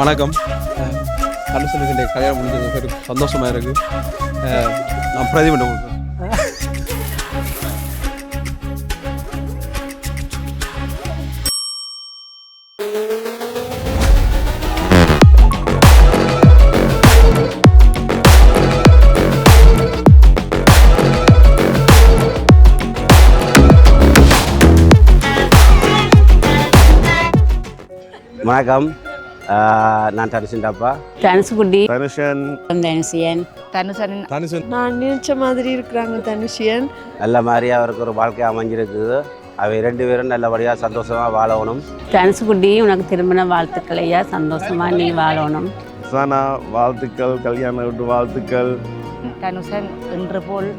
வணக்கம். கண்ணசுனுக்கு கல்யாணம் முடிஞ்சது சரி சந்தோஷமாக இருக்குது. நான் பிரதிபலிட்டு கொடுக்குறேன். வணக்கம். நான் தனுஷன்டாப்பா. தனுசுகுட்டி. தனுஷன். தனுஷியன். தனுஷன். நான் நினைச்ச மாதிரி இருக்கிறாங்க தனுஷியன். நல்ல மாதிரி அவருக்கு ஒரு வாழ்க்கை அமைஞ்சிருக்குது. அவை 2 பேரும் நல்லபடியாக சந்தோஷமாக வாழணும். தனுசுகுட்டி உனக்கு திருமண வாழ்த்துக்கள் ஐயா, சந்தோஷமாக நீ வாழணும். சனா வாழ்த்துக்கள், கல்யாண வீட்டு வாழ்த்துக்கள். தனுஷன் இன்று போல்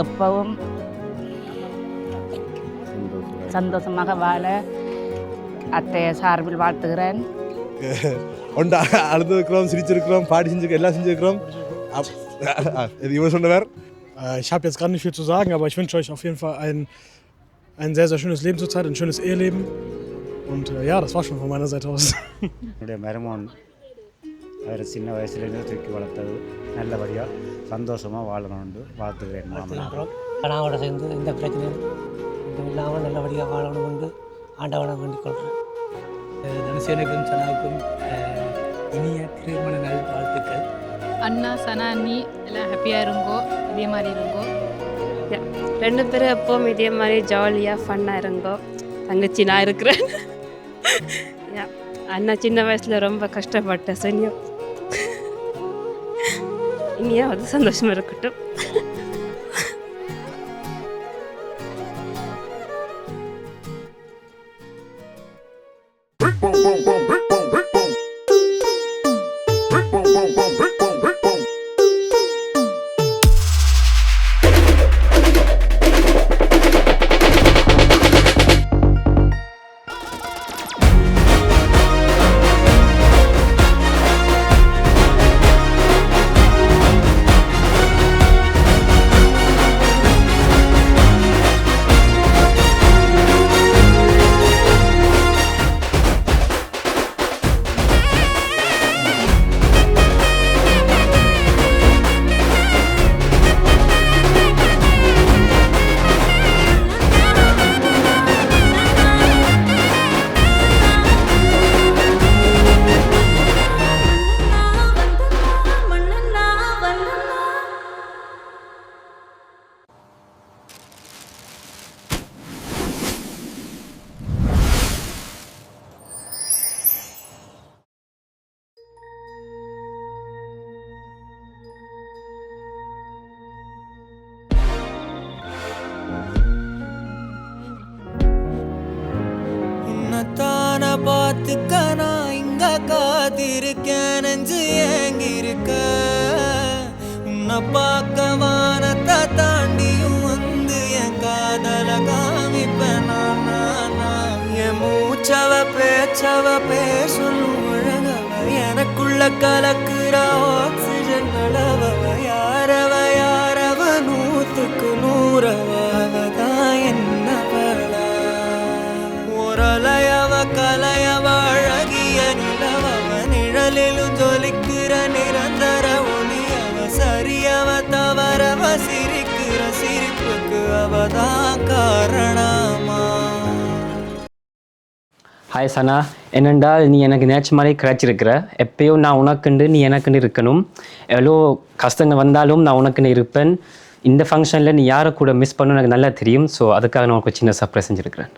எப்பவும் சந்தோஷமாக வாழ அத்தைய சார்பில் வாழ்த்துகிறேன். அழுதுருக்கிறோம், சிரிச்சிருக்கிறோம், பாடி செஞ்சுருக்கோம், எல்லாம் செஞ்சுருக்கிறோம். இது இவர் சொன்னவர். Ich habe jetzt gerade nicht viel zu sagen, aber ich wünsche euch auf jeden Fall ein sehr, sehr schönes Leben zurzeit, ein schönes Eheleben. Und ja, das war schon von meiner Seite aus. என்னுடைய மருமகன் அவர் சின்ன வயசுலேருந்து தூக்கி வளர்த்தது நல்லபடியாக சந்தோஷமாக வாழணும்னு வாழ்த்துக்கிறேன். கணவனோட சேர்ந்து எந்த பிரச்சனையும் இல்லாமல் நல்லபடியாக வாழணும்னு ஆண்டவனை வேண்டிக் கொள்கிறேன். தனுஷனுக்கும் சனாவுக்கும் இனிய திருமண நாள் வாழ்த்துக்கள். அண்ணா சனா அண்ணி எல்லாம் ஹாப்பியாக இருங்கோ, இதே மாதிரி இருங்கோ. 2 பேரும் எப்பவும் இதே மாதிரி ஜாலியாக ஃபன்னாக இருங்கோ. தங்கச்சி நான் இருக்கிறேன். அண்ணா சின்ன வயசில் ரொம்ப கஷ்டப்பட்டேன். சனியோ இனியா அது சந்தோஷமாக இருக்கட்டும். பார்த்துக்க நான் இங்க காத்திருக்கேன், நெஞ்சு ஏங்கிருக்க. உன்னை பார்க்க வானத்தை தாண்டியும் வந்து என் காதல காமிப்பேன். என் மூச்சவ பேச்சவ பேர் சொல்லும் அழகவ, எனக்குள்ள கலக்குற ஆக்சிஜன் அளவவ. யாரவ யாரவ 100க்கு 100தான் என்ன பல ஒரலையவ கலையவ அழகிய நிலவவ, நிழலிலும் ஜொலிக்கிற நிரந்தர ஒளியவ. சரியவ தவறவ சிரிக்கிற சிரிப்புக்கு அவதான் காரணமா. ஹாய் சனா, என்னென்றால் நீ எனக்கு நேற்று மாதிரி கிடைச்சிருக்கிற. எப்பயும் நான் உனக்குண்டு நீ எனக்குன்னு இருக்கணும். எவ்வளோ கஷ்டங்கள் வந்தாலும் நான் உனக்குன்னு இருப்பேன். இந்த ஃபங்க்ஷனில் நீ யாரை கூட மிஸ் பண்ணணும் எனக்கு நல்லா தெரியும். ஸோ அதுக்காக நான் உனக்கு சின்ன சர்ப்ரைஸ் செஞ்சுருக்கிறேன்.